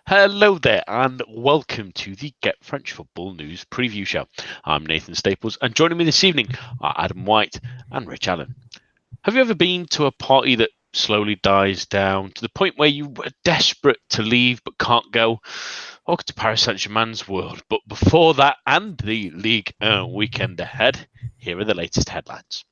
Hello there, and welcome to the Get French Football News Preview Show. I'm Nathan Staples, and joining me this evening are Adam White and Rich Allen. Have you ever been to a party that slowly dies down to the point where you were desperate to leave but can't go? Welcome to Paris Saint-Germain's world. But before that and the Ligue weekend ahead, here are the latest headlines.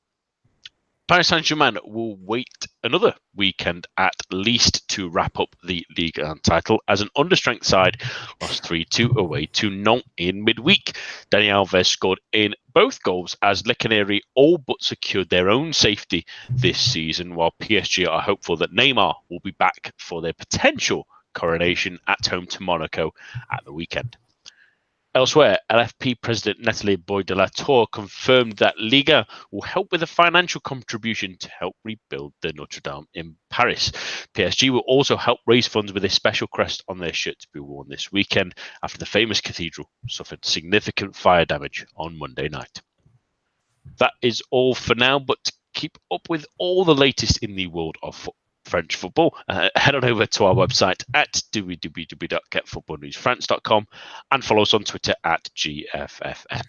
Paris Saint-Germain will wait another weekend at least to wrap up the Ligue 1 title as an understrength side lost 3-2 away to Nantes in midweek. Dani Alves scored in both goals as Le Canary all but secured their own safety this season, while PSG are hopeful that Neymar will be back for their potential coronation at home to Monaco at the weekend. Elsewhere, LFP President Nathalie Boy de la Tour confirmed that Ligue will help with a financial contribution to help rebuild the Notre Dame in Paris. PSG will also help raise funds with a special crest on their shirt to be worn this weekend after the famous cathedral suffered significant fire damage on Monday night. That is all for now, but to keep up with all the latest in the world of French football, head on over to our website at www.getfootballnewsfrance.com and follow us on Twitter at GFFN.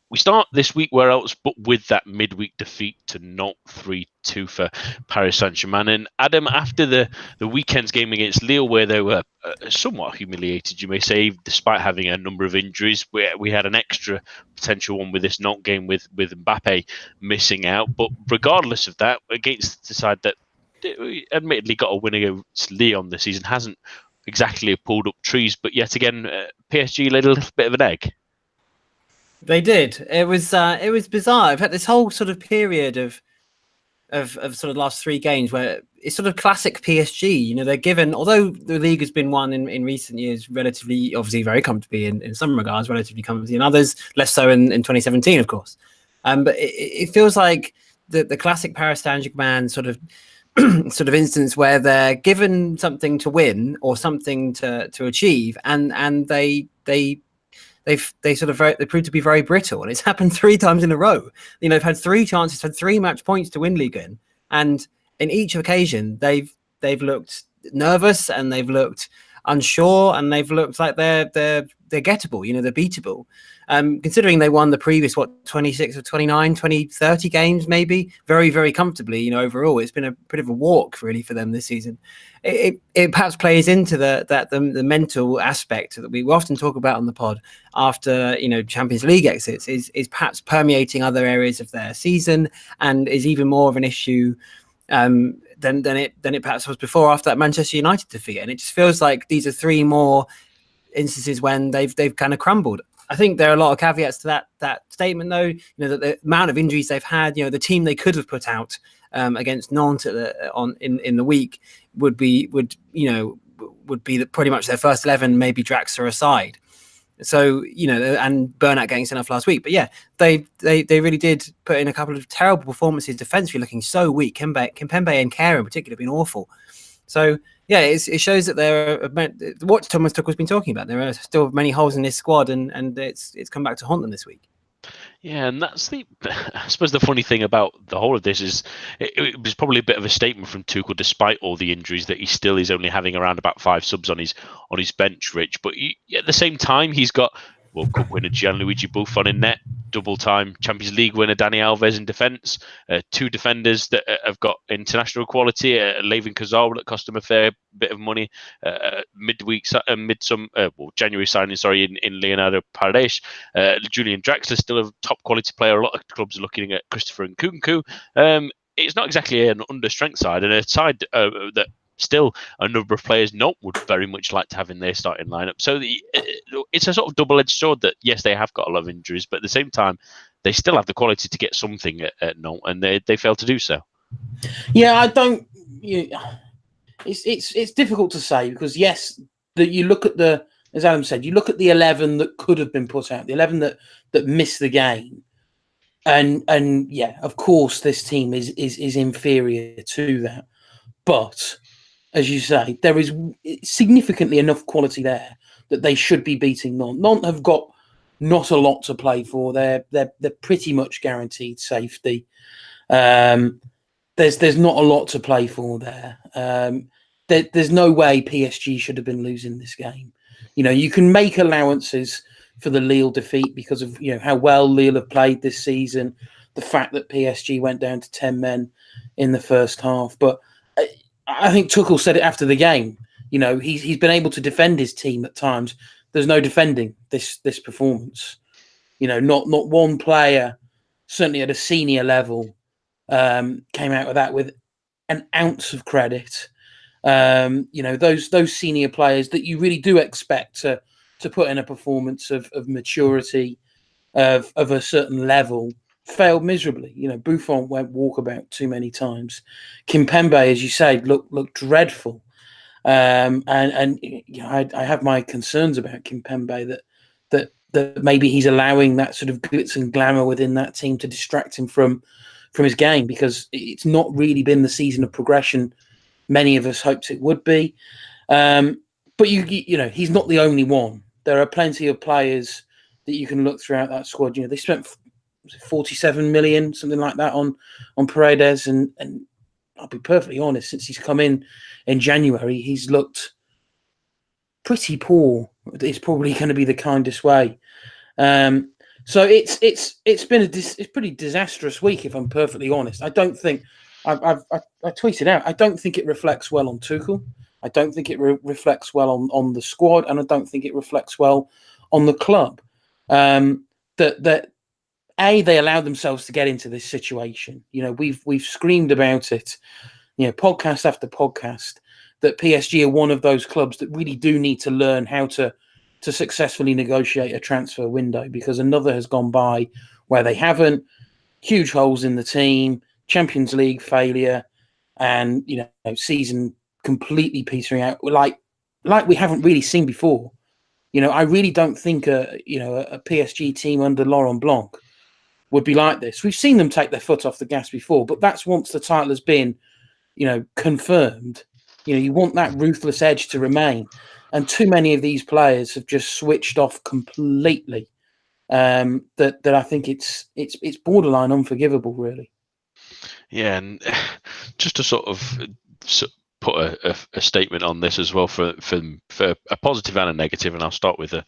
We start this week where else but with that midweek defeat to Nantes 3-2 for Paris Saint-Germain. And Adam, after the weekend's game against Lille, where they were somewhat humiliated, you may say, despite having a number of injuries, we had an extra potential one with this Nantes game with Mbappe missing out. But regardless of that, against the side that admittedly got a win against Lyon this season, hasn't exactly pulled up trees, but yet again, PSG laid a little bit of an egg. They did. It was bizarre. I've had this whole sort of period of sort of last three games where it's sort of classic PSG. You know, they're given, although the league has been won in recent years relatively, obviously very comfortably in some regards, relatively comfortably in others, less so in 2017, of course. But it feels like the classic Paris Saint-Germain sort of instance where they're given something to win or something to achieve, and they prove to be very brittle, and it's happened three times in a row. You know, they've had three chances, had three match points to win Ligue, and in each occasion they've looked nervous and they've looked unsure and they've looked like they're gettable. You know, they're beatable. Considering they won the previous 26 or 29, 20, 30 games, maybe very, very comfortably. You know, overall, it's been a bit of a walk really for them this season. It perhaps plays into the mental aspect that we often talk about on the pod after, you know, Champions League exits is perhaps permeating other areas of their season and is even more of an issue than it perhaps was before after that Manchester United defeat. And it just feels like these are three more instances when they've kind of crumbled. I think there are a lot of caveats to that statement, though. You know, that the amount of injuries they've had, you know, the team they could have put out against Nantes in the week would be pretty much their first 11, maybe Draxler aside. So, you know, and Bernat getting sent off last week. But yeah, they really did put in a couple of terrible performances defensively, looking so weak. Kimpembe and Kerr in particular have been awful. So yeah, it shows that what Thomas Tuchel's been talking about. There are still many holes in this squad, and it's come back to haunt them this week. Yeah, and that's I suppose the funny thing about the whole of this is it was probably a bit of a statement from Tuchel, despite all the injuries, that he still is only having around about 5 subs on his bench, Rich. But at the same time, he's got World Cup winner Gianluigi Buffon in net, double-time Champions League winner Dani Alves in defence, 2 defenders that have got international quality, Layvin Cazorla that cost him a fair bit of money, January signing, in Leonardo Paredes, Julian Draxler still a top-quality player. A lot of clubs are looking at Christopher Nkunku. It's not exactly an under-strength side, and a side that still a number of players would very much like to have in their starting lineup. So it's a sort of double-edged sword that, yes, they have got a lot of injuries, but at the same time, they still have the quality to get something at Nantes, and they fail to do so. Yeah, I don't. It's difficult to say because, yes, that you look at as Adam said, you look at the 11 that could have been put out, the 11 that missed the game, and yeah, of course, this team is inferior to that, but as you say, there is significantly enough quality there that they should be beating Nantes. Nantes have got not a lot to play for. They're pretty much guaranteed safety. There's not a lot to play for there. there's no way PSG should have been losing this game. You can make allowances for the Lille defeat because of how well Lille have played this season, the fact that PSG went down to 10 men in the first half. But I think Tuchel said it after the game. He's been able to defend his team at times. There's no defending this performance. Not one player, certainly at a senior level, came out of that with an ounce of credit. Those senior players that you really do expect to put in a performance of maturity, of a certain level, failed miserably. Buffon went walkabout too many times. Kimpembe, as you say, looked dreadful. I have my concerns about Kimpembe that maybe he's allowing that sort of glitz and glamour within that team to distract him from his game, because it's not really been the season of progression many of us hoped it would be. But he's not the only one. There are plenty of players that you can look throughout that squad. They spent 47 million, something like that, on Paredes, and I'll be perfectly honest, since he's come in January, he's looked pretty poor. It's probably going to be the kindest way. So it's been a pretty disastrous week, if I'm perfectly honest. I don't think I tweeted out, I don't think it reflects well on Tuchel. I don't think it reflects well on the squad, and I don't think it reflects well on the club. That they allowed themselves to get into this situation. We've screamed about it, podcast after podcast, that PSG are one of those clubs that really do need to learn how to successfully negotiate a transfer window, because another has gone by where they haven't. Huge holes in the team, Champions League failure, and season completely petering out like we haven't really seen before. I really don't think a PSG team under Laurent Blanc would be like this. We've seen them take their foot off the gas before, but that's once the title has been, confirmed. You want that ruthless edge to remain, and too many of these players have just switched off completely. That I think it's borderline unforgivable, really. Yeah, and just to sort of put a statement on this as well for a positive and a negative, and I'll start with the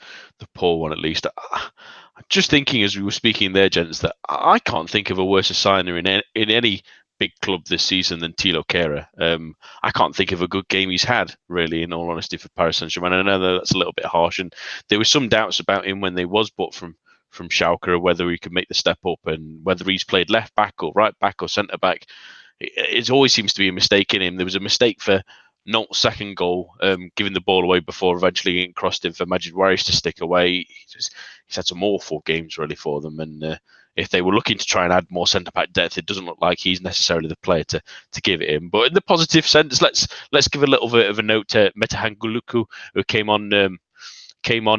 poor one at least. Just thinking as we were speaking there, gents, that I can't think of a worse signer in any big club this season than Thilo Kehrer. I can't think of a good game he's had, really, in all honesty, for Paris Saint-Germain. I know that's a little bit harsh, and there were some doubts about him when they was bought from Schalke, whether he could make the step up and whether he's played left back or right back or centre back. It always seems to be a mistake in him. There was a mistake for Nolt's second goal, giving the ball away before eventually getting crossed in for Majid Waris to stick away. He's had some awful games, really, for them. And if they were looking to try and add more centre-back depth, it doesn't look like he's necessarily the player to give it him. But in the positive sense, let's give a little bit of a note to Metehan Guluku, who came on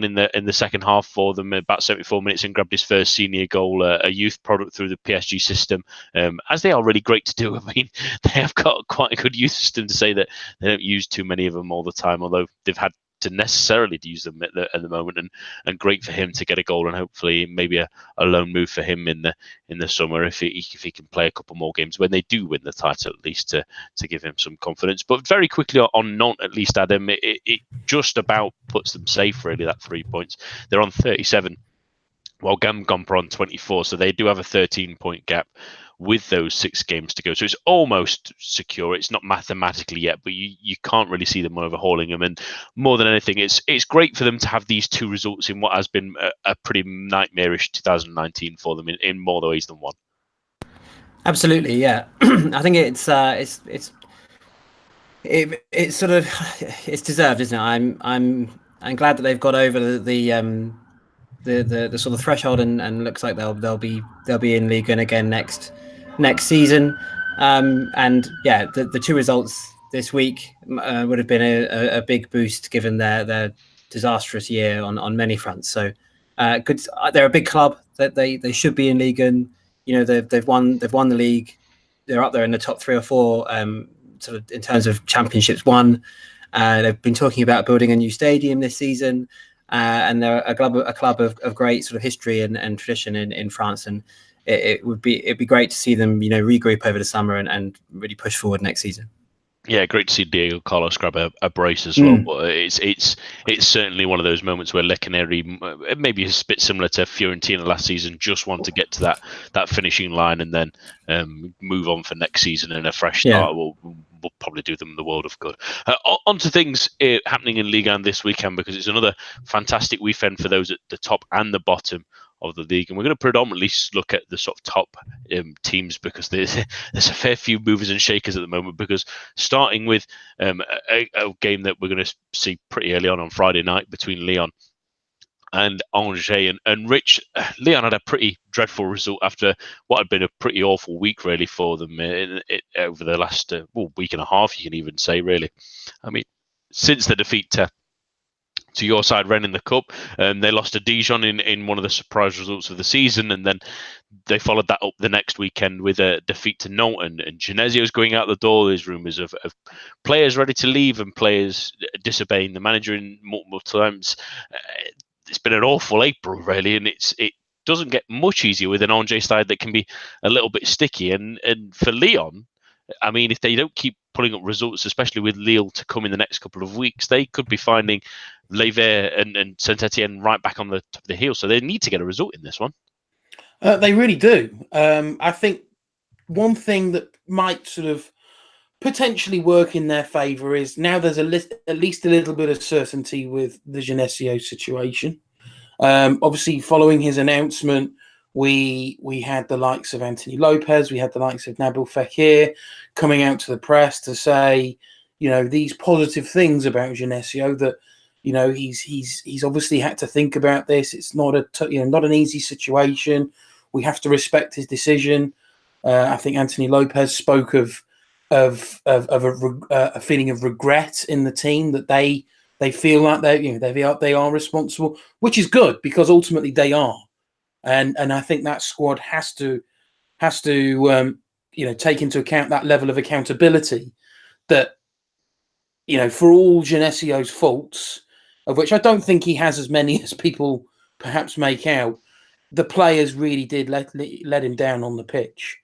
in the second half for them about 74 minutes and grabbed his first senior goal, a youth product through the PSG system, as they are really great to do. I mean, they have got quite a good youth system, to say that they don't use too many of them all the time, although they've had to necessarily use them at the moment, and great for him to get a goal, and hopefully maybe a loan move for him in the summer if he can play a couple more games when they do win the title, at least to give him some confidence. But very quickly on Nantes, at least, Adam, it just about puts them safe, really, that 3 points. They're on 37 while Guingamp are on 24, so they do have a 13-point gap with those 6 games to go. So it's almost secure. It's not mathematically yet, but you can't really see them overhauling them. And more than anything, it's great for them to have these 2 results in what has been a pretty nightmarish 2019 for them in more ways than one. Absolutely, yeah. I think it's sort of, it's deserved, isn't it? I'm glad that they've got over the sort of threshold, and looks like they'll be in Ligue again next season. And yeah, the 2 results this week would have been a big boost given their disastrous year on many fronts. So good. They're a big club. That they should be in Ligue. And they've won the league. They're up there in the top 3 or 4 sort of in terms of championships won. They've been talking about building a new stadium this season. And they're a club of great sort of history and tradition in France, and it'd be great to see them regroup over the summer and really push forward next season. Yeah, great to see Diego Carlos grab a brace as well. But it's certainly one of those moments where Le Caneri, maybe a bit similar to Fiorentina last season, just want to get to that finishing line and then move on for next season, and a fresh start will probably do them the world of good. On to things happening in Ligue 1 this weekend, because it's another fantastic weekend for those at the top and the bottom of the league, and we're going to predominantly look at the sort of top teams, because there's a fair few movers and shakers at the moment. Because starting with a game that we're going to see pretty early on Friday night between Lyon and Angers, and Rich, Lyon had a pretty dreadful result after what had been a pretty awful week really for them over the last week and a half, you can even say, really. I mean, since the defeat to your side, Rennes, in the cup, they lost to Dijon in one of the surprise results of the season, and then they followed that up the next weekend with a defeat to Nantes, and Genesio's going out the door. There's rumours of players ready to leave and players disobeying the manager in multiple times. It's been an awful April, really, and it doesn't get much easier with an Angers side that can be a little bit sticky. And for Lyon, I mean, if they don't keep pulling up results, especially with Lille to come in the next couple of weeks, they could be finding Ligue and Saint-Etienne right back on the top of the heel. So they need to get a result in this one. They really do. I think one thing that might sort of potentially work in their favour is now there's at least a little bit of certainty with the Genesio situation. Obviously, following his announcement, we had the likes of Anthony Lopez, we had the likes of Nabil Fekir coming out to the press to say, these positive things about Genesio, that he's obviously had to think about this. It's not not an easy situation. We have to respect his decision. I think Anthony Lopez spoke of a feeling of regret in the team, that they feel like they are responsible, which is good, because ultimately they are, and I think that squad has to take into account that level of accountability, that for all Genesio's faults, of which I don't think he has as many as people perhaps make out, the players really did let him down on the pitch.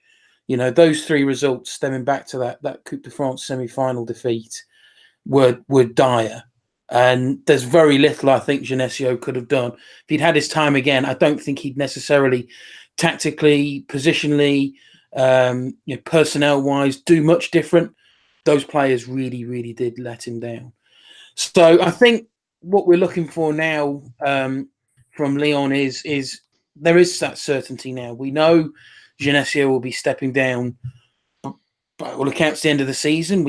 Those three results stemming back to that Coupe de France semi-final defeat were dire. And there's very little I think Genesio could have done. If he'd had his time again, I don't think he'd necessarily tactically, positionally, personnel-wise do much different. Those players really, really did let him down. So I think what we're looking for now from Lyon is there is that certainty now. We know Genesio will be stepping down by all accounts the end of the season.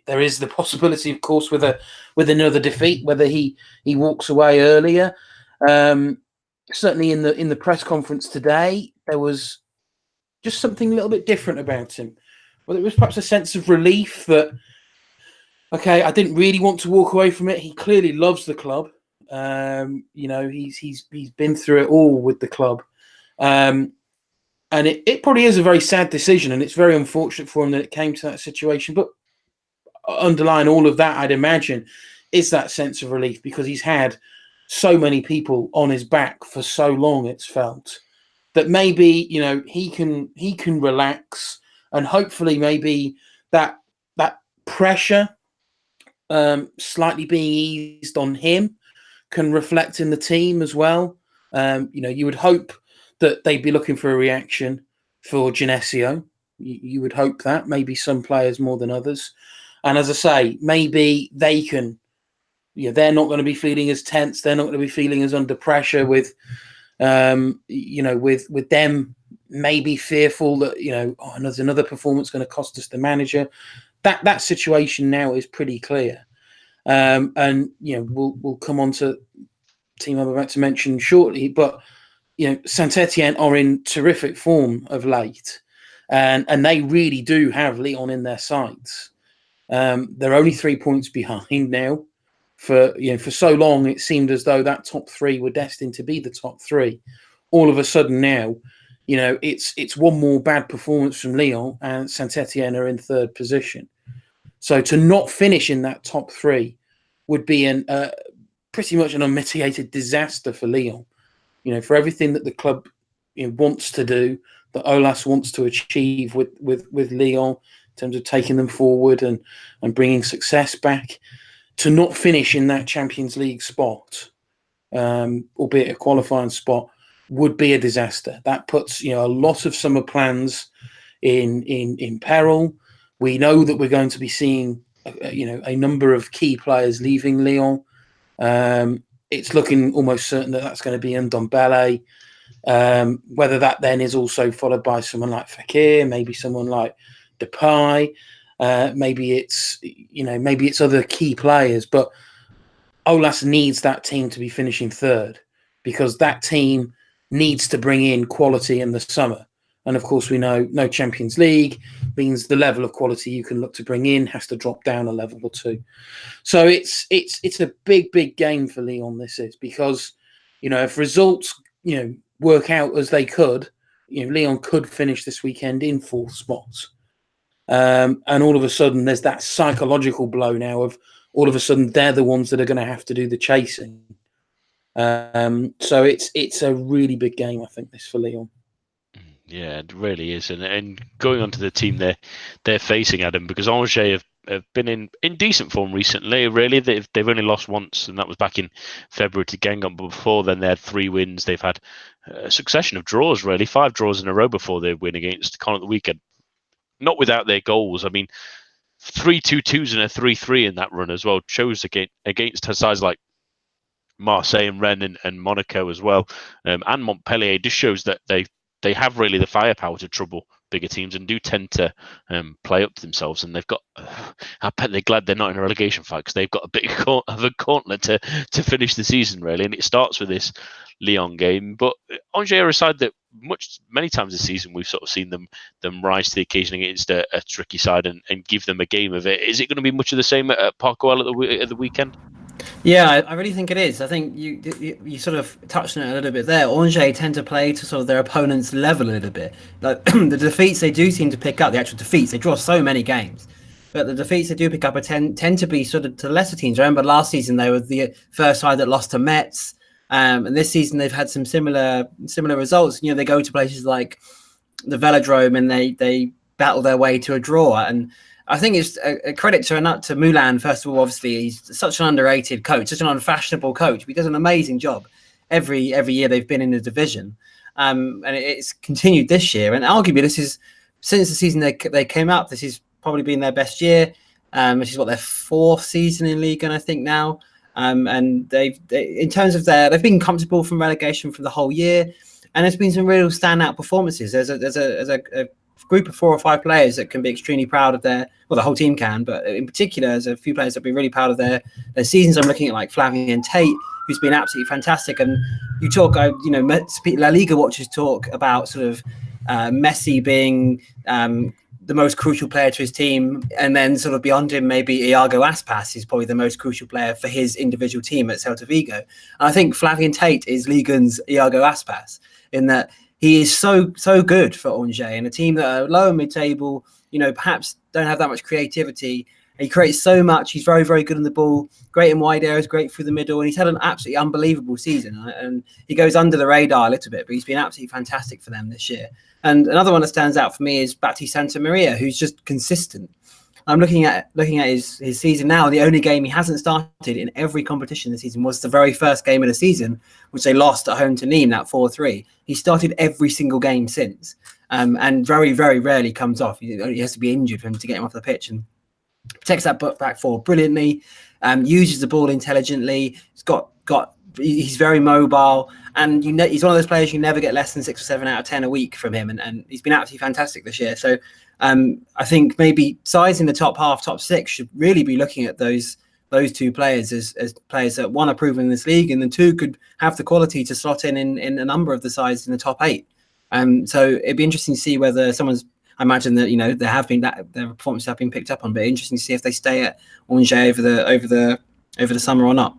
There is the possibility, of course, with another defeat, whether he walks away earlier. Certainly in the press conference today, there was just something a little bit different about him. Well, it was perhaps a sense of relief that, okay, I didn't really want to walk away from it. He clearly loves the club. He's been through it all with the club. And it probably is a very sad decision, and it's very unfortunate for him that it came to that situation. But underlying all of that, I'd imagine, is that sense of relief, because he's had so many people on his back for so long, it's felt, that maybe, he can relax, and hopefully maybe that pressure slightly being eased on him can reflect in the team as well. You would hope that they'd be looking for a reaction for Genesio. You would hope that, maybe some players more than others. And as I say, maybe they can, they're not going to be feeling as tense. They're not going to be feeling as under pressure with them maybe fearful that, there's another performance going to cost us the manager. That situation now is pretty clear. And we'll come on to the team I'm about to mention shortly, but Saint-Etienne are in terrific form of late, and they really do have Lyon in their sights. They're only 3 points behind now. For so long, it seemed as though that top three were destined to be the top three. All of a sudden now, it's one more bad performance from Lyon, and Saint-Etienne are in third position. So to not finish in that top three would be pretty much an unmitigated disaster for Lyon. For everything that the club wants to do, that Olas wants to achieve with Lyon, terms of taking them forward and bringing success back. To not finish in that Champions League spot, albeit a qualifying spot, would be a disaster. That puts a lot of summer plans in peril. We know that we're going to be seeing a number of key players leaving Lyon. It's looking almost certain that that's going to be Ndombele. Whether that then is also followed by someone like Fekir, maybe someone like Depay, maybe it's other key players, but Olas needs that team to be finishing third because that team needs to bring in quality in the summer. And of course, we know no Champions League means the level of quality you can look to bring in has to drop down a level or two. So it's a big game for Lyon. This is because if results work out as they could, Lyon could finish this weekend in fourth spot. And all of a sudden, there's that psychological blow now of all of a sudden they're the ones that are going to have to do the chasing. So it's a really big game, I think, this for Lyon. Yeah, it really is. And going on to the team they're facing, Adam, because Angers have been in decent form recently. Really, they've only lost once, and that was back in February to Guingamp. But before then, they had 3 wins. They've had a succession of draws, really, 5 draws in a row before they win against Caen at the weekend. Not without their goals. I mean, 3 2-2s and a 3-3 in that run as well shows against sides like Marseille and Rennes and Monaco as well, and Montpellier. Just shows that they have really the firepower to trouble bigger teams and do tend to play up to themselves. And they've got, I bet they're glad they're not in a relegation fight because they've got a bit of a gauntlet to finish the season, really. And it starts with this Lyon game. But Angers are a side that many times this season we've sort of seen them rise to the occasion against a tricky side and give them a game of it. Is it going to be much of the same at Parc OL at the weekend? Yeah, I really think it is. I think you sort of touched on it a little bit there. Angers tend to play to sort of their opponent's level a little bit. Like the defeats they do seem to pick up, the actual defeats, they draw so many games. But the defeats they do pick up tend to be sort of to lesser teams. I remember last season they were the first side that lost to Metz. And this season they've had some similar results. They go to places like the Velodrome and they battle their way to a draw. And I think it's a credit to Moulin, first of all. Obviously, he's such an underrated coach, such an unfashionable coach. He does an amazing job every year they've been in the division. And it's continued this year. And arguably, this is, since the season they came up, this has probably been their best year, which is their 4th season in Ligue, I think now. And they in terms of they've been comfortable from relegation for the whole year. And there's been some real standout performances. There's a group of 4 or 5 players that can be extremely proud of the whole team can, but in particular, there's a few players that be really proud of their seasons. I'm looking at like Flavien Tate, who's been absolutely fantastic. And you talk, La Liga watchers talk about sort of Messi being the most crucial player to his team, and then sort of beyond him, maybe Iago Aspas is probably the most crucial player for his individual team at Celta Vigo. And I think Flavien Tate is Ligon's Iago Aspas in that he is so good for Angers and a team that are low and mid-table, perhaps don't have that much creativity. He creates so much. He's very, very good on the ball, great in wide areas, great through the middle, and he's had an absolutely unbelievable season. And he goes under the radar a little bit, but he's been absolutely fantastic for them this year. And another one that stands out for me is Baptiste Santamaria, who's just consistent. I'm looking at his season now. The only game he hasn't started in every competition this season was the very first game of the season, which they lost at home to Nîmes, that 4-3. He started every single game since, and very, very rarely comes off. He has to be injured for him to get him off the pitch, and protects that back four brilliantly. Uses the ball intelligently. He's very mobile, and he's one of those players you never get less than 6 or 7 out of 10 a week from him, and he's been absolutely fantastic this year. So I think maybe sides in the top half, top 6 should really be looking at those 2 players as players that, one, are proven in this league, and then 2 could have the quality to slot in a number of the sides in the top 8. So it'd be interesting to see whether someone's. I imagine that there have been their performances have been picked up on, but interesting to see if they stay at Angers over the summer or not.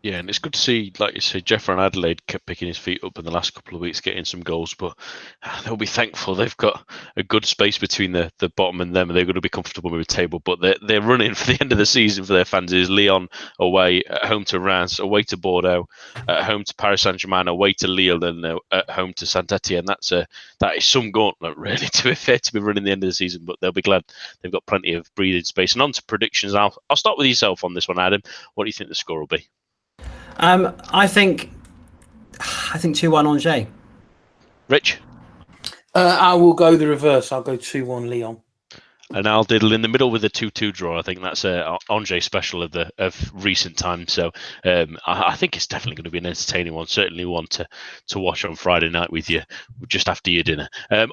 Yeah, and it's good to see, like you say, Jeff and Adelaide kept picking his feet up in the last couple of weeks, getting some goals. But they'll be thankful they've got a good space between the bottom and them, and they're going to be comfortable with the table. But they're running for the end of the season for their fans. Is Lyon away, at home to Reims, away to Bordeaux, at home to Paris Saint-Germain, away to Lille, and at home to Saint-Etienne. That is some gauntlet, really, to be fair, to be running the end of the season. But they'll be glad they've got plenty of breathing space. And on to predictions. I'll start with yourself on this one, Adam. What do you think the score will be? I think 2-1 Angers. Rich? I will go the reverse. I'll go 2-1 Lyon. And I'll diddle in the middle with a 2-2 draw. I think that's a Angers special of recent times. So I think it's definitely going to be an entertaining one. Certainly one to watch on Friday night with you, just after your dinner.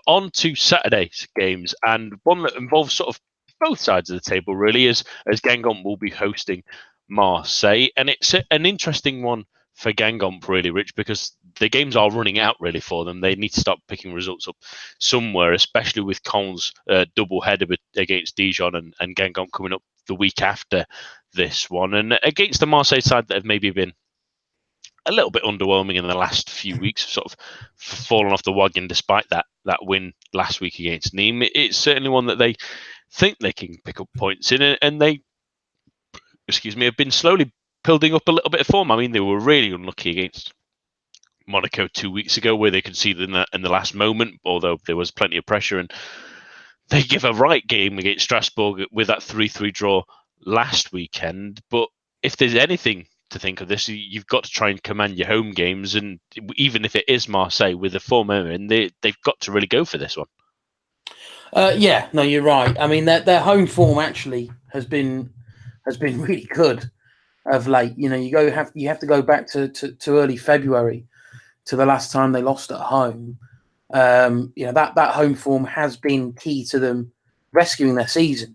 On to Saturday's games, and one that involves sort of both sides of the table, really, as Guingamp will be hosting Marseille. And it's an interesting one for Guingamp, really, Rich, because the games are running out, really, for them. They need to start picking results up somewhere, especially with Caen's double header against Dijon and Guingamp coming up the week after this one. And against the Marseille side that have maybe been a little bit underwhelming in the last few weeks, sort of fallen off the wagon despite that win last week against Nîmes. It's certainly one that they think they can pick up points in, and they have been slowly building up a little bit of form. I mean, they were really unlucky against Monaco 2 weeks ago, where they conceded in the last moment, although there was plenty of pressure, and they give a right game against Strasbourg with that 3-3 draw last weekend. But if there's anything to think of this, you've got to try and command your home games, and even if it is Marseille with the form in, they've got to really go for this one. Yeah, no, you're right. I mean, their home form actually has been really good of late. You know, you have to go back to early February to the last time they lost at home. You know, that home form has been key to them rescuing their season.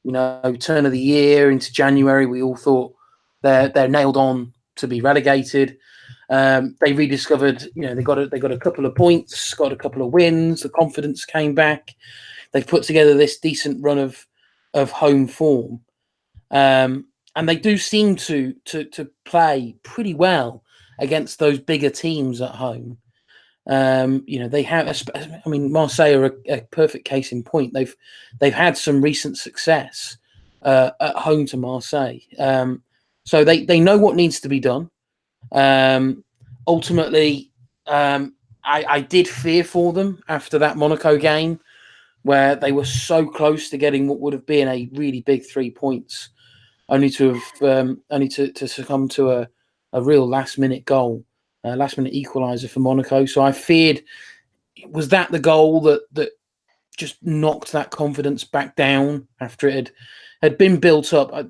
You know, turn of the year into January, we all thought they're nailed on to be relegated. They rediscovered, you know, they got a couple of points, got a couple of wins. The confidence came back. They've put together this decent run of home form, and they do seem to play pretty well against those bigger teams at home. You know, they have. I mean, Marseille are a perfect case in point. They've had some recent success at home to Marseille, so they know what needs to be done. Ultimately, I did fear for them after that Monaco game, where they were so close to getting what would have been a really big 3 points, only to succumb to a real last minute goal, last minute equaliser for Monaco. So I feared, was that the goal that just knocked that confidence back down after it had been built up? I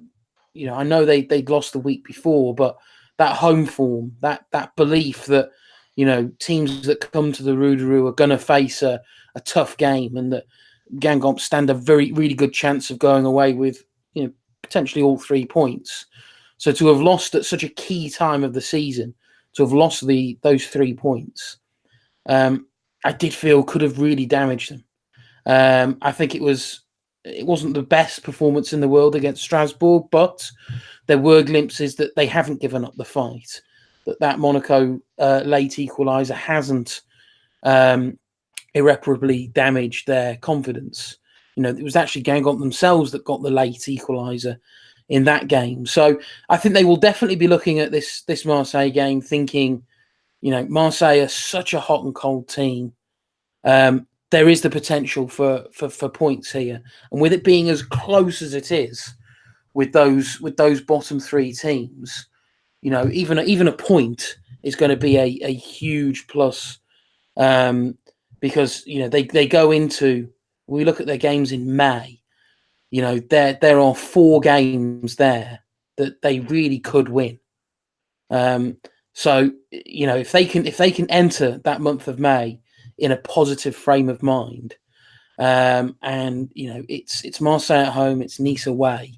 know they'd lost the week before, but that home form, that belief that, you know, teams that come to the Rougarou are going to face a tough game, and that Guingamp stand a really good chance of going away with, you know, potentially all 3 points. So to have lost at such a key time of the season, to have lost those 3 points, I did feel could have really damaged them. I think it wasn't the best performance in the world against Strasbourg, but there were glimpses that they haven't given up the fight, that Monaco late equaliser hasn't irreparably damaged their confidence. You know, it was actually Guingamp themselves that got the late equaliser in that game. So I think they will definitely be looking at this Marseille game thinking, you know, Marseille are such a hot and cold team. There is the potential for points here, and with it being as close as it is with those bottom 3 teams, you know, even a point is going to be a huge plus, because, you know, they go into, we look at their games in May, you know, there are 4 games there that they really could win. So, you know, if they can enter that month of May in a positive frame of mind, and, you know, it's Marseille at home, it's Nice away.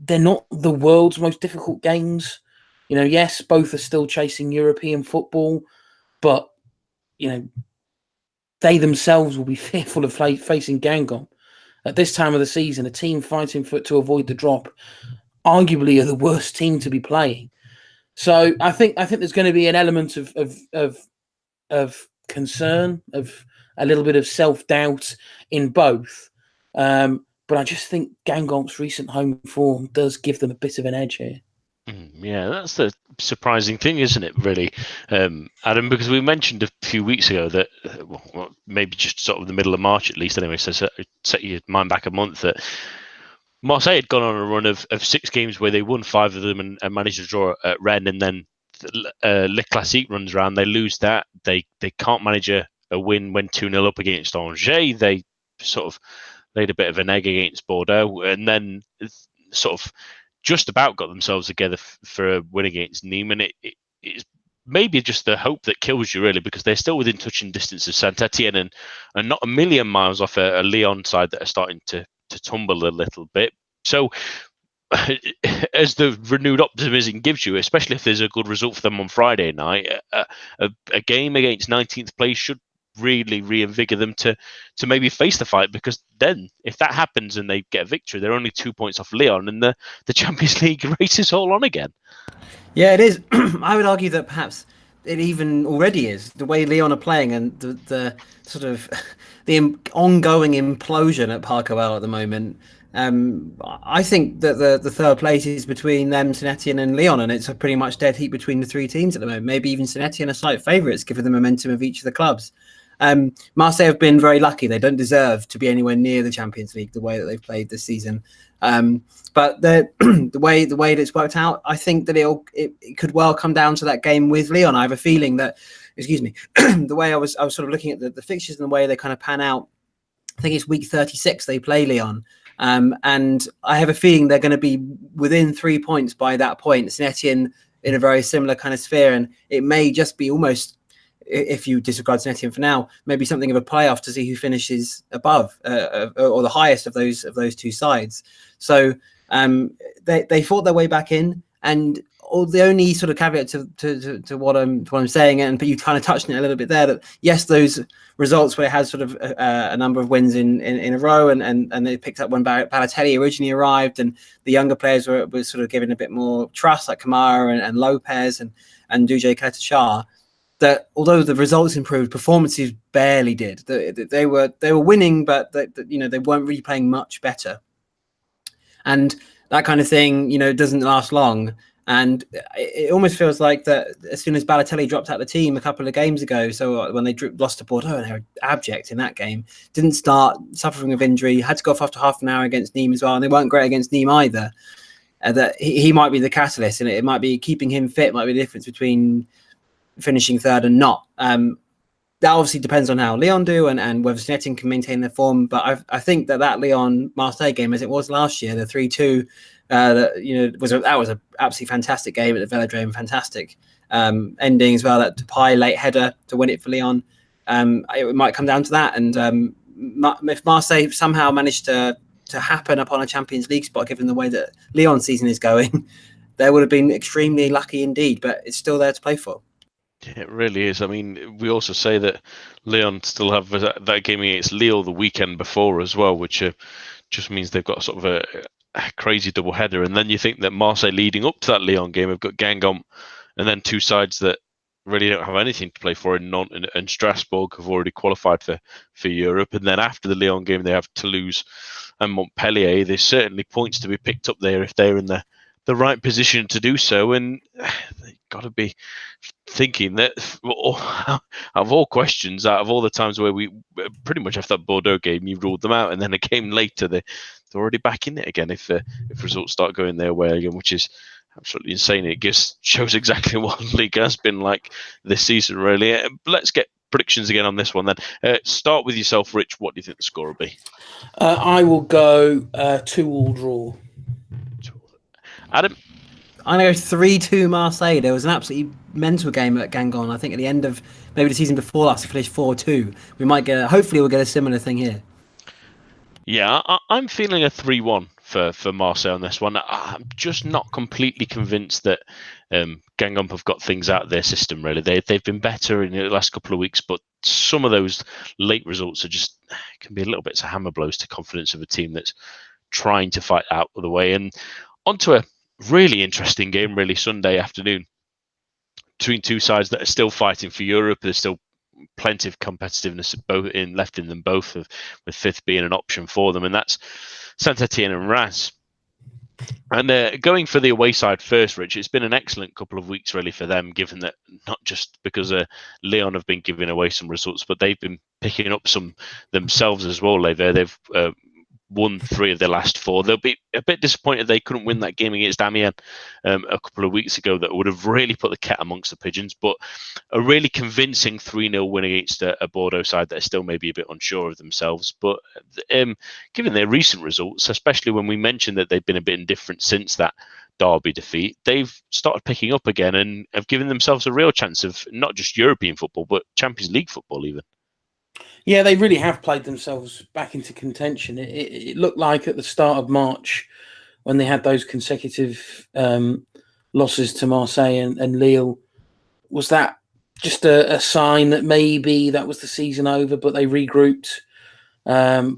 They're not the world's most difficult games. You know, yes, both are still chasing European football, but, you know, they themselves will be fearful of facing Guingamp at this time of the season, a team fighting to avoid the drop. arguably are the worst team to be playing. So I think there's going to be an element of concern, of a little bit of self-doubt in both. But I just think Gangomp's recent home form does give them a bit of an edge here. Yeah, that's the surprising thing, isn't it, really, Adam? Because we mentioned a few weeks ago that, well, maybe just sort of the middle of March at least, anyway, so set your mind back a month, that Marseille had gone on a run of 6 games where they won 5 of them and managed to draw at Rennes, and then Le Classique runs around, they lose that, they can't manage a win when 2-0 up against Angers, they sort of laid a bit of an egg against Bordeaux, and then sort of just about got themselves together for a win against Nîmes, and it's maybe just the hope that kills you, really, because they're still within touching distance of Saint-Etienne and not a million miles off a Lyon side that are starting to tumble a little bit. So as the renewed optimism gives you, especially if there's a good result for them on Friday night, a game against 19th place should really reinvigorate them to maybe face the fight, because then if that happens and they get a victory, they're only 2 points off Lyon, and the Champions League race is all on again. Yeah, it is. I would argue that perhaps it even already is, the way Lyon are playing and the sort of the ongoing implosion at Parc OL at the moment. I think that the third place is between them, Saint-Etienne and Lyon, and it's a pretty much dead heat between the 3 teams at the moment. Maybe even Saint-Etienne are slight favourites given the momentum of each of the clubs. Marseille have been very lucky. They don't deserve to be anywhere near the Champions League the way that they've played this season. But the way that it's worked out, I think that it could well come down to that game with Lyon. I have a feeling that, the way I was sort of looking at the fixtures and the way they kind of pan out, I think it's week 36 they play Lyon. And I have a feeling they're going to be within 3 points by that point. Saint-Etienne in a very similar kind of sphere, and it may just be almost, if you disregard Saint-Etienne for now, maybe something of a playoff to see who finishes above or the highest of those 2 sides. So they fought their way back in, and the only sort of caveat to what I'm saying, and but you kind of touched on it a little bit there, that yes, those results where it has sort of a number of wins in a row, and they picked up when Balotelli originally arrived, and the younger players were sort of given a bit more trust, like Kamara and Lopez and Duje Ketachar. That although the results improved, performances barely did. They were winning, but they weren't really playing much better. And that kind of thing, doesn't last long. And it almost feels like that as soon as Balotelli dropped out of the team a couple of games ago, so when they lost to Bordeaux and they were abject in that game, didn't start, suffering of injury, had to go off after half an hour against Nîmes as well, and they weren't great against Nîmes either. That he might be the catalyst, and it might be keeping him fit, might be the difference between finishing third and not. That obviously depends on how Lyon do and whether Saint-Etienne can maintain their form. But I think that Lyon-Marseille game, as it was last year, the 3-2, was an absolutely fantastic game at the Velodrome, fantastic ending as well. That Depay late header to win it for Lyon. It might come down to that, and if Marseille somehow managed to happen upon a Champions League spot, given the way that Lyon's season is going, they would have been extremely lucky indeed. But it's still there to play for. It really is. I mean, we also say that Lyon still have that game against Lille the weekend before as well, which just means they've got sort of a crazy double header. And then you think that Marseille leading up to that Lyon game have got Guingamp, and then 2 sides that really don't have anything to play for in Nantes and Strasbourg have already qualified for Europe. And then after the Lyon game, they have Toulouse and Montpellier. There's certainly points to be picked up there if they're in the right position to do so, and they've got to be thinking that out of all questions, out of all the times where we pretty much after that Bordeaux game you ruled them out, and then a game later they're already back in it again if results start going their way again, which is absolutely insane. It shows exactly what Ligue has been like this season, really. Let's get predictions again on this one then. Start with yourself, Rich. What do you think the score will be? I will go 2-2 draw. Adam? I'm going to go 3-2 Marseille. There was an absolutely mental game at Guingamp. I think at the end of maybe the season before last, it finished 4-2. Hopefully we'll get a similar thing here. Yeah, I'm feeling a 3-1 for Marseille on this one. I'm just not completely convinced that Guingamp have got things out of their system, really. They've been better in the last couple of weeks, but some of those late results can be a little bit of hammer blows to confidence of a team that's trying to fight out of the way. And onto a really interesting game, really, Sunday afternoon, between two sides that are still fighting for Europe. There's still plenty of competitiveness left in them both, with fifth being an option for them, and that's Saint-Etienne and Reims. And going for the away side first, Rich, it's been an excellent couple of weeks really for them, given that not just because Lyon have been giving away some results, but they've been picking up some themselves as well. They've won 3 of their last 4. They'll be a bit disappointed they couldn't win that game against Amiens a couple of weeks ago. That would have really put the cat amongst the pigeons. But a really convincing 3-0 win against a Bordeaux side that are still maybe a bit unsure of themselves. But given their recent results, especially when we mentioned that they've been a bit indifferent since that Derby defeat, they've started picking up again and have given themselves a real chance of not just European football, but Champions League football even. Yeah, they really have played themselves back into contention. It looked like at the start of March, when they had those consecutive losses to Marseille and Lille, was that just a sign that maybe that was the season over? But they regrouped,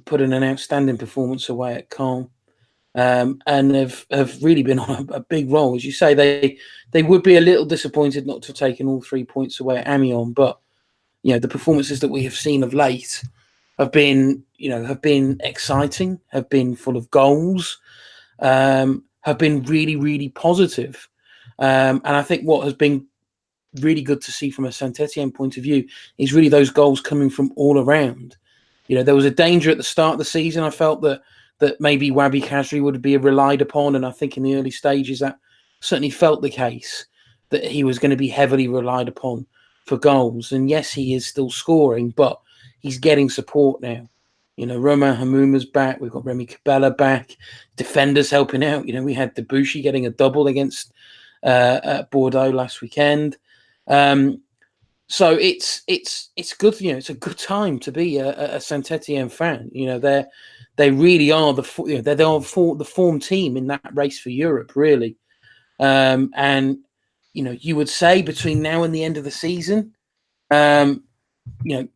put in an outstanding performance away at Caen, and have really been on a big roll. As you say, they would be a little disappointed not to have taken all 3 points away at Amiens, but the performances that we have seen of late have been exciting, have been full of goals, have been really, really positive. And I think what has been really good to see from a Saint-Etienne point of view is really those goals coming from all around. There was a danger at the start of the season. I felt that maybe Wabi Kazri would be relied upon, and I think in the early stages that certainly felt the case, that he was going to be heavily relied upon for goals. And yes, he is still scoring, but he's getting support now. Romain Hamouma's back. We've got Remy Cabella back. Defenders helping out. We had Debuchy getting a double against Bordeaux last weekend. So it's good. It's a good time to be a Saint-Etienne fan. They really are the form team in that race for Europe, really. And you would say between now and the end of the season, you'd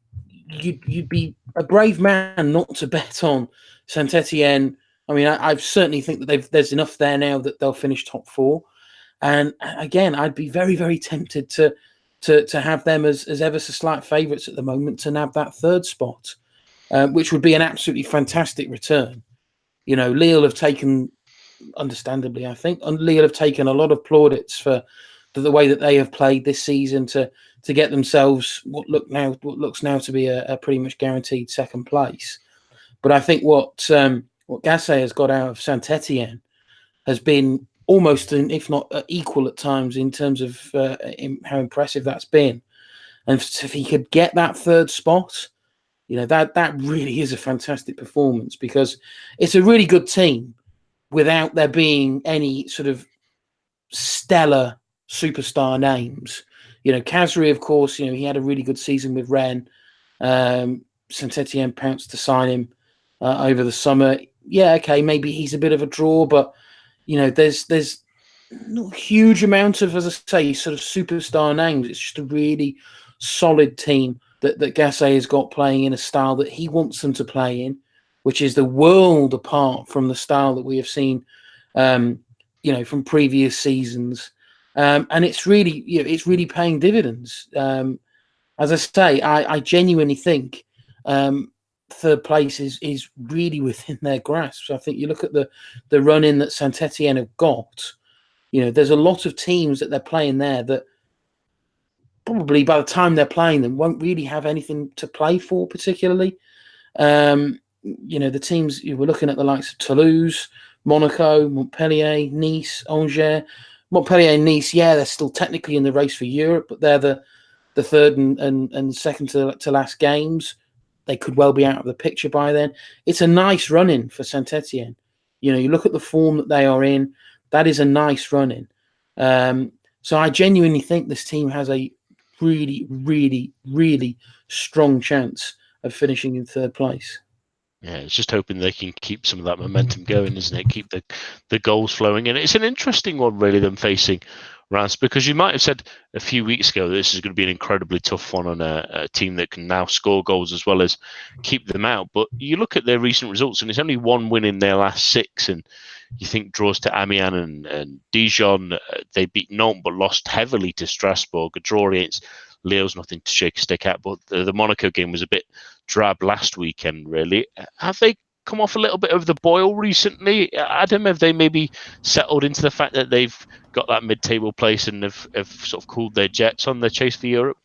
be a brave man not to bet on Saint-Etienne. I mean, I certainly think that there's enough there now that they'll finish top 4. And again, I'd be very, very tempted to have them as ever so slight favourites at the moment to nab that 3rd spot, which would be an absolutely fantastic return. Lille have taken, understandably, I think, Lille have taken a lot of plaudits for the way that they have played this season to get themselves what looks now to be a pretty much guaranteed 2nd place. But I think what Gasset has got out of Saint-Etienne has been almost, if not equal at times, in terms of how impressive that's been. And if he could get that 3rd spot, that really is a fantastic performance, because it's a really good team without there being any sort of stellar superstar names. Kazri, of course, he had a really good season with Rennes. Saint-Etienne pounced to sign him over the summer. Yeah, okay, maybe he's a bit of a draw, but there's not a huge amount of, as I say, sort of superstar names. It's just a really solid team that Gasset has got playing in a style that he wants them to play in, which is the world apart from the style that we have seen, from previous seasons. And it's really paying dividends. As I say, I genuinely think 3rd place is really within their grasp. So I think you look at the run-in that Saint-Etienne have got, there's a lot of teams that they're playing there that probably by the time they're playing them won't really have anything to play for particularly. The teams, we're looking at the likes of Toulouse, Monaco, Montpellier, Nice, Angers. Montpellier and Nice, they're still technically in the race for Europe, but they're the 3rd and 2nd to last games. They could well be out of the picture by then. It's a nice run-in for Saint-Etienne. You look at the form that they are in, that is a nice run-in. So I genuinely think this team has a really, really, really strong chance of finishing in 3rd place. Yeah, it's just hoping they can keep some of that momentum going, isn't it? Keep the goals flowing. And it's an interesting one, really, them facing Rance, because you might have said a few weeks ago that this is going to be an incredibly tough one on a team that can now score goals as well as keep them out. But you look at their recent results, and it's only one win in their last 6. And you think draws to Amiens and Dijon, they beat Nantes but lost heavily to Strasbourg. A draw against Leo's nothing to shake a stick at. But the Monaco game was a bit drab last weekend, really. Have they come off a little bit of the boil recently? Adam, have they maybe settled into the fact that they've got that mid-table place and have sort of cooled their jets on their chase for Europe?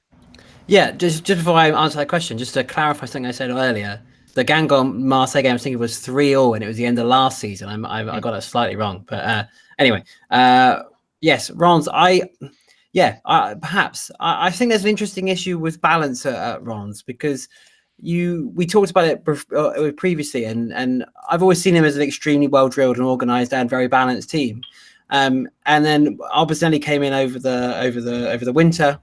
Yeah, just before I answer that question, just to clarify something I said earlier, the Guingamp Marseille game I was thinking was 3-3, and it was the end of last season. I got it slightly wrong, but anyway, yes, Reims. Perhaps I think there's an interesting issue with balance at Reims, because we talked about it previously, and I've always seen him as an extremely well drilled and organized and very balanced team. And then Albazeli came in over the winter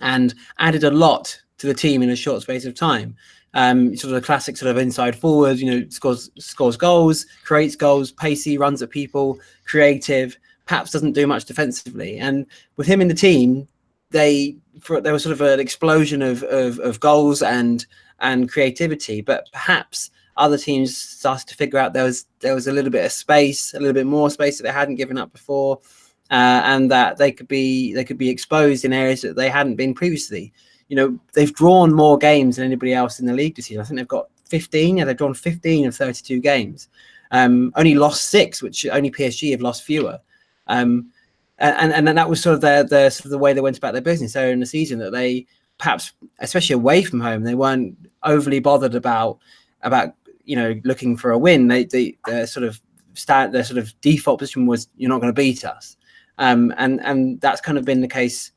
and added a lot to the team in a short space of time. Sort of a classic sort of inside forward, scores goals, creates goals, pacey, runs at people, creative, perhaps doesn't do much defensively. And with him in the team, there was sort of an explosion of goals and creativity, but perhaps other teams started to figure out there was a little bit of space, a little bit more space that they hadn't given up before, and that they could be exposed in areas that they hadn't been previously. They've drawn more games than anybody else in the league this year. I think they've got 15. Yeah, they've drawn 15 of 32 games. Only lost 6, which only PSG have lost fewer. And that was sort of the way they went about their business earlier in the season, that they perhaps, especially away from home, they weren't overly bothered about looking for a win. Their sort of default position was, you're not going to beat us, and that's kind of been the case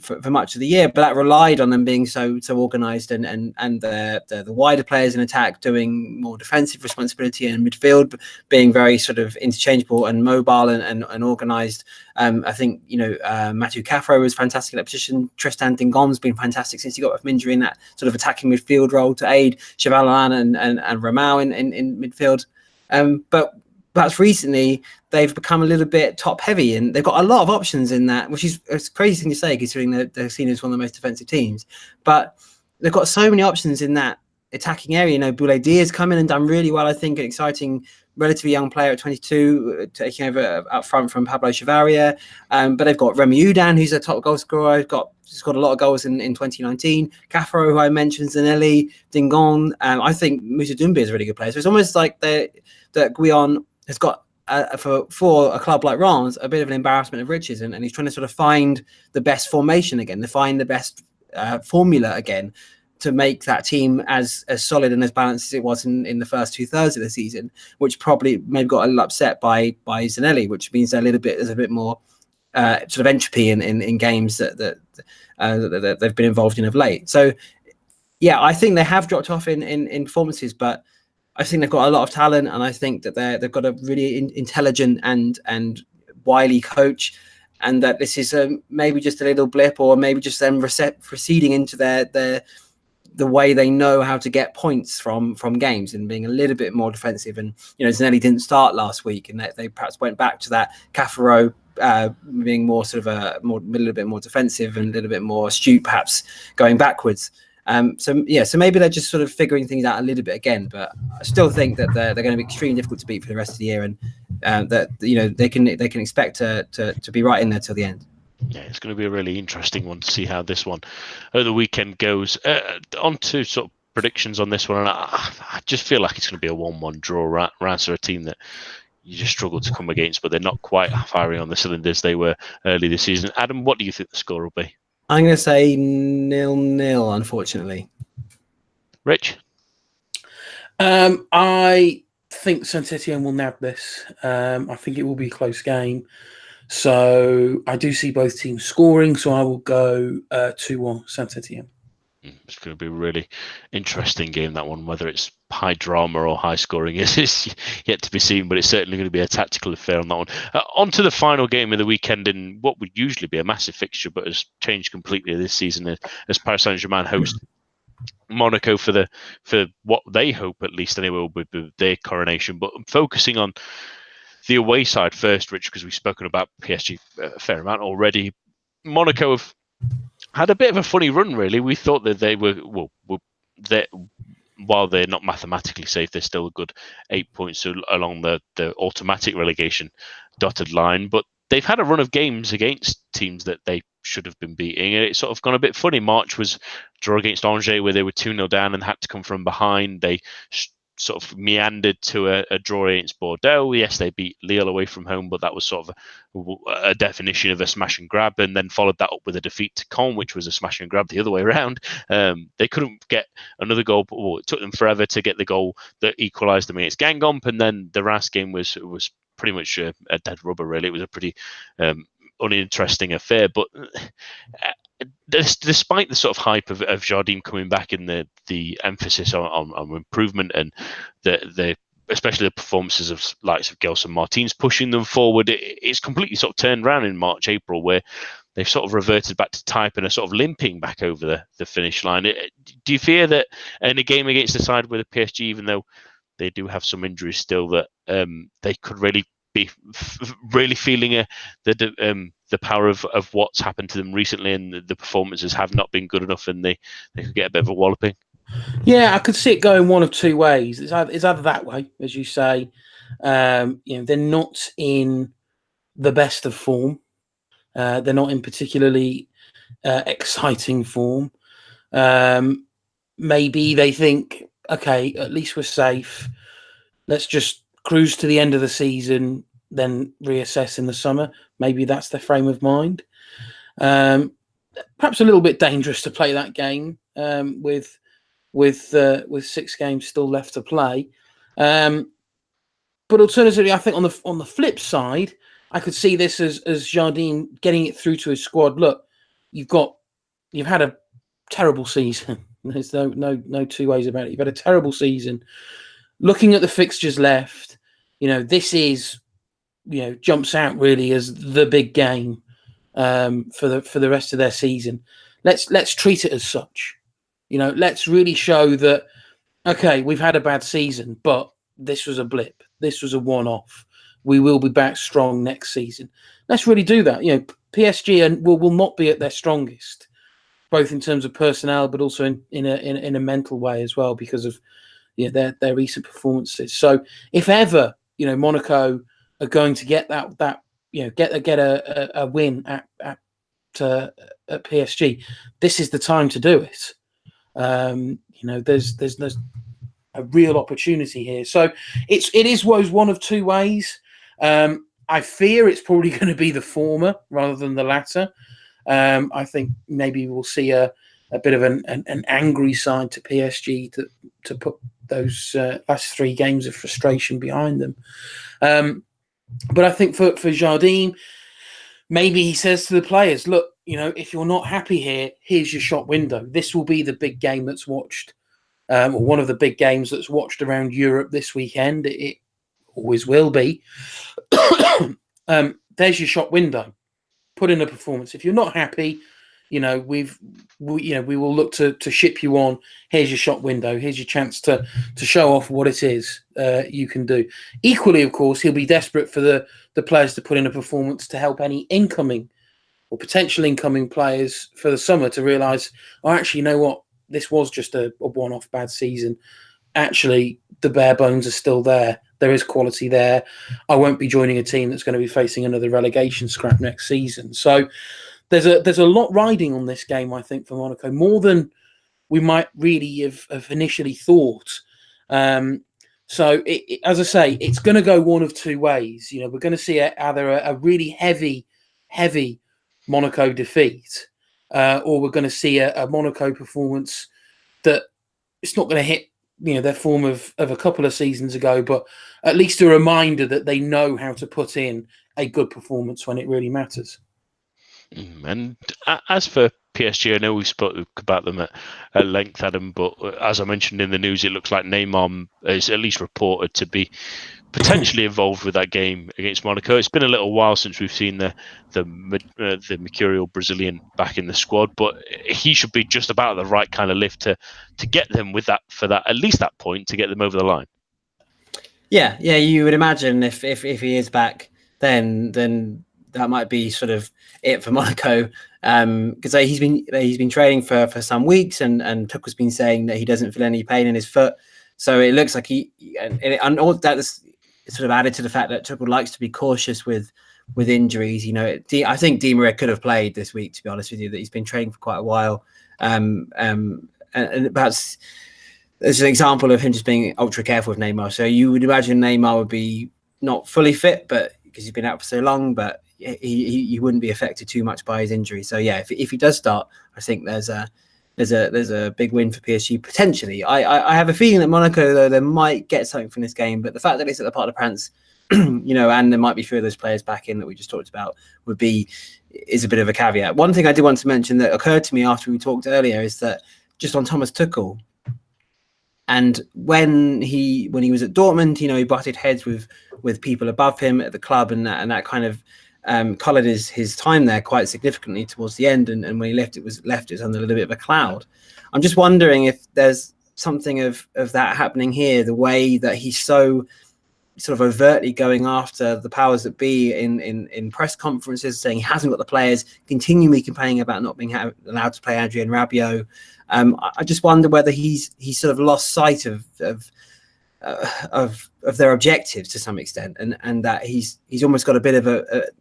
for much of the year. But that relied on them being so organised and the wider players in attack doing more defensive responsibility, and midfield being very sort of interchangeable and mobile and organised. I think Mathieu Caffrey was fantastic in that position. Tristan Dingom's been fantastic since he got from injury in that sort of attacking midfield role to aid Chevalan and Ramau in midfield. But perhaps recently they've become a little bit top heavy, and they've got a lot of options in that, which is a crazy thing to say considering they're seen as one of the most defensive teams. But they've got so many options in that attacking area. Boulaye Diaz come in and done really well, I think, an exciting, relatively young player at 22, taking over up front from Pablo Chavaria. But they've got Remy Udan, who's a top goal scorer, scored a lot of goals in 2019. Caffaro, who I mentioned, Zanelli, Dingon. I think Moussa Doumbia is a really good player. So it's almost like that Guillon has got, for a club like Reims, a bit of an embarrassment of riches, and he's trying to sort of find the best formation again, to find the best formula again, to make that team as solid and as balanced as it was in the first 2/3 of the season, which probably maybe got a little upset by Zanelli, which means there's a bit more sort of entropy in games that they've been involved in of late. So yeah, I think they have dropped off in performances, but I think they've got a lot of talent, and I think that they've got a really intelligent and wily coach, and that this is maybe just a little blip, or maybe just them receding into the way they know how to get points from games, and being a little bit more defensive. And Zanelli didn't start last week, and they perhaps went back to that Caffaro being more sort of a little bit more defensive and a little bit more astute, perhaps going backwards. So maybe they're just sort of figuring things out a little bit again, but I still think that they're going to be extremely difficult to beat for the rest of the year, and that they can expect to be right in there till the end. Yeah, it's going to be a really interesting one to see how this one over the weekend goes. On to sort of predictions on this one, and I just feel like it's going to be a 1-1 draw. Reims are a team that you just struggle to come against, but they're not quite firing on the cylinders they were early this season. Adam, what do you think the score will be? I'm going to say 0-0, unfortunately. Rich? I think Saint-Etienne will nab this. I think it will be a close game. So I do see both teams scoring, so I will go 2-1 Saint-Etienne. It's going to be a really interesting game, that one. Whether it's high drama or high scoring is yet to be seen, but it's certainly going to be a tactical affair on that one. On to the final game of the weekend in what would usually be a massive fixture, but has changed completely this season, as Paris Saint-Germain host Monaco for what they hope, at least anyway, will be their coronation. But focusing on the away side first, Rich, because we've spoken about PSG a fair amount already. Monaco have had a bit of a funny run, really. We thought that they were while they're not mathematically safe, they're still a good 8 points along the automatic relegation dotted line. But they've had a run of games against teams that they should have been beating. And it's sort of gone a bit funny. March was draw against Angers, where they were 2-0 down and had to come from behind. They sort of meandered to a draw against Bordeaux. Yes, they beat Lille away from home, but that was sort of a definition of a smash and grab, and then followed that up with a defeat to Caen, which was a smash and grab the other way around. They couldn't get another goal, but it took them forever to get the goal that equalised them against Guingamp, and then the last game was pretty much a dead rubber, really. It was a pretty uninteresting affair, but despite the sort of hype of Jardim coming back and the emphasis on improvement and the especially the performances of likes of Gelson Martins pushing them forward, it's completely sort of turned around in March, April, where they've sort of reverted back to type and are sort of limping back over the finish line. Do you fear that in a game against the side with the PSG, even though they do have some injuries still, that they could really be really feeling the power of what's happened to them recently, and the performances have not been good enough, and they could get a bit of a walloping? Yeah, I could see it going one of two ways. It's either that way, as you say. They're not in the best of form. They're not in particularly exciting form. Maybe they think, okay, at least we're safe. Let's just cruise to the end of the season, then reassess in the summer. Maybe that's their frame of mind. Perhaps a little bit dangerous to play that game with 6 games still left to play. But alternatively, I think on the flip side, I could see this as Jardim getting it through to his squad. Look, you've had a terrible season. There's no two ways about it. You've had a terrible season. Looking at the fixtures left, this is, jumps out really as the big game for the rest of their season. Let's treat it as such. Let's really show that, okay, we've had a bad season, but this was a blip. This was a one-off. We will be back strong next season. Let's really do that. PSG will not be at their strongest, both in terms of personnel, but also in a mental way as well, because of their recent performances. So if ever Monaco are going to get get a win at PSG, this is the time to do it. There's a real opportunity here. So it is one of two ways. I fear it's probably going to be the former rather than the latter. I think maybe we'll see a bit of an angry side to PSG to put those last 3 games of frustration behind them. But I think for Jardim, maybe he says to the players, look, if you're not happy here, here's your shop window. This will be the big game that's watched, or one of the big games that's watched around Europe this weekend. It always will be. There's your shop window. Put in a performance. If you're not happy, we will look to ship you on. Here's your shop window. Here's your chance to show off what it is you can do. Equally, of course, he'll be desperate for the players to put in a performance to help any incoming or potential incoming players for the summer to realise, actually, you know what? This was just a one-off bad season. Actually, the bare bones are still there. There is quality there. I won't be joining a team that's going to be facing another relegation scrap next season. So there's a lot riding on this game, I think, for Monaco, more than we might really have initially thought. So, as I say, it's going to go one of two ways. We're going to see either a really heavy Monaco defeat, or we're going to see a Monaco performance that it's not going to hit their form of a couple of seasons ago, but at least a reminder that they know how to put in a good performance when it really matters. And as for PSG, I know we spoke about them at length, Adam, but as I mentioned in the news, it looks like Neymar is at least reported to be potentially involved with that game against Monaco. It's been a little while since we've seen the mercurial Brazilian back in the squad, but he should be just about the right kind of lift to get them with that, for that, at least that point, to get them over the line. Yeah, you would imagine if he is back, then that might be sort of it for Monaco. Because he's been training for some weeks, and Tuchel's been saying that he doesn't feel any pain in his foot. So it looks like and all that is sort of added to the fact that Tuchel likes to be cautious with injuries. You know, I think Di Maria could have played this week, to be honest with you. That he's been training for quite a while, and perhaps there's an example of him just being ultra careful with Neymar. So you would imagine Neymar would be not fully fit, but because he's been out for so long, but he wouldn't be affected too much by his injury. So yeah, if he does start, I think there's a big win for PSG potentially. I have a feeling that Monaco, though, they might get something from this game, but the fact that it's at the Parc des Princes, you know, and there might be a few of those players back in that we just talked about is a bit of a caveat. One thing I did want to mention that occurred to me after we talked earlier is that just on Thomas Tuchel. And when he was at Dortmund, you know, he butted heads with people above him at the club, and that kind of coloured his time there quite significantly towards the end. And when he left, it was under a little bit of a cloud. I'm just wondering if there's something of that happening here, the way that he's so sort of overtly going after the powers that be in press conferences, saying he hasn't got the players, continually complaining about not being allowed to play Adrien Rabiot. I just wonder whether he's sort of lost sight of their objectives to some extent, and that he's almost got a bit of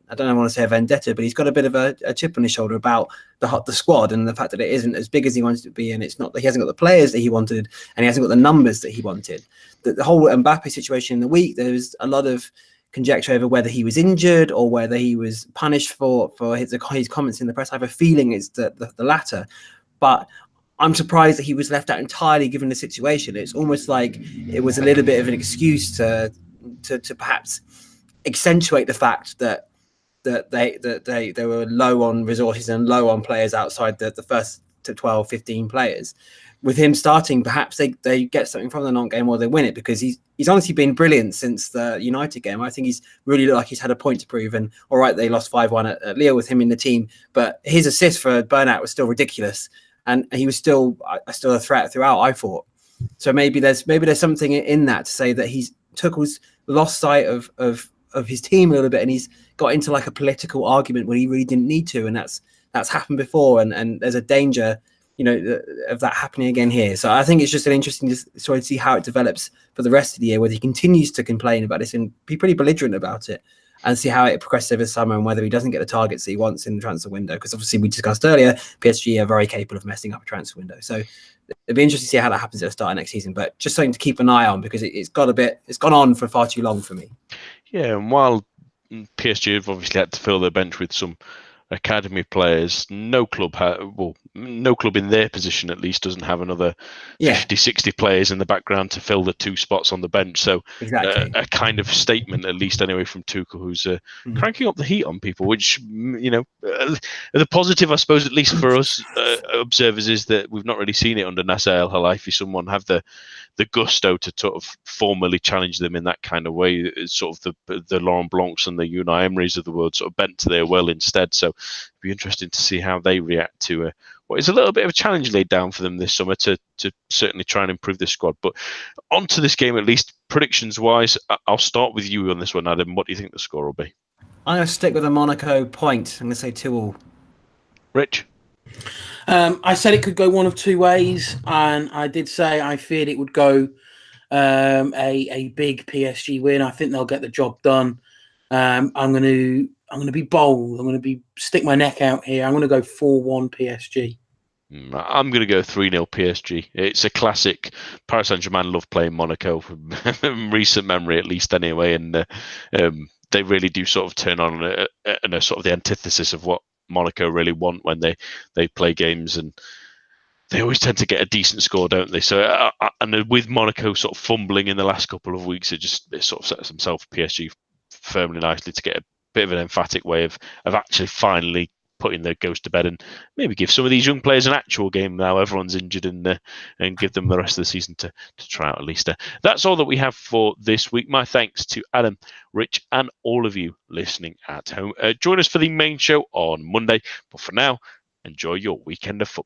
I don't want to say a vendetta, but he's got a bit of a chip on his shoulder about the squad and the fact that it isn't as big as he wanted it to be, and it's not that he hasn't got the players that he wanted, and he hasn't got the numbers that he wanted. The whole Mbappe situation in the week, there was a lot of conjecture over whether he was injured or whether he was punished for his comments in the press. I have a feeling it's the latter, but I'm surprised that he was left out entirely given the situation. It's almost like it was a little bit of an excuse to perhaps accentuate the fact that they were low on resources and low on players outside the first to 12, 15 players. With him starting, perhaps they get something from the non-game or they win it, because he's honestly been brilliant since the United game. I think he's really looked like he's had a point to prove. And all right, they lost 5-1 at Lille with him in the team, but his assist for Bernat was still ridiculous. And he was still a threat throughout, I thought. So maybe there's something in that to say that Tuchel's lost sight of his team a little bit, and he's got into like a political argument when he really didn't need to, and that's happened before, and there's a danger, you know, of that happening again here. So I think it's just an interesting to see how it develops for the rest of the year, whether he continues to complain about this and be pretty belligerent about it, and see how it progresses over the summer, and whether he doesn't get the targets that he wants in the transfer window. Because obviously we discussed earlier, PSG are very capable of messing up a transfer window. So it'd be interesting to see how that happens at the start of next season. But just something to keep an eye on, because it's gone on for far too long for me. Yeah, and while PSG have obviously had to fill their bench with some academy players, no club in their position at least doesn't have another 50-60 players in the background to fill the two spots on the bench. So exactly. A kind of statement, at least anyway, from Tuchel, who's cranking up the heat on people, which, you know, the positive, I suppose, at least for us observers, is that we've not really seen it under Nasser El Khelaifi, someone have the gusto to sort of formally challenge them in that kind of way. It's sort of the Laurent Blancs and the Unai Emerys of the world sort of bent to their will instead. So it'd be interesting to see how they react to what is a little bit of a challenge laid down for them this summer to certainly try and improve the squad. But onto this game, at least predictions wise, I'll start with you on this one, Adam. What do you think the score will be? I'm going to stick with a Monaco point. I'm going to say 2-2. Rich? I said it could go one of two ways, and I did say I feared it would go a big PSG win. I think they'll get the job done. I'm going to be bold. I'm going to stick my neck out here. I'm going to go 4-1 PSG. I'm going to go 3-0 PSG. It's a classic. Paris Saint-Germain love playing Monaco from recent memory, at least anyway, and they really do sort of turn on a sort of the antithesis of what Monaco really want when they play games, and they always tend to get a decent score, don't they? So and with Monaco sort of fumbling in the last couple of weeks, it sort of sets themselves PSG firmly nicely to get a bit of an emphatic way of actually finally putting their ghost to bed, and maybe give some of these young players an actual game now everyone's injured, and give them the rest of the season to try out at least. That's all that we have for this week. My thanks to Adam, Rich, and all of you listening at home. Join us for the main show on Monday, but for now, enjoy your weekend of football.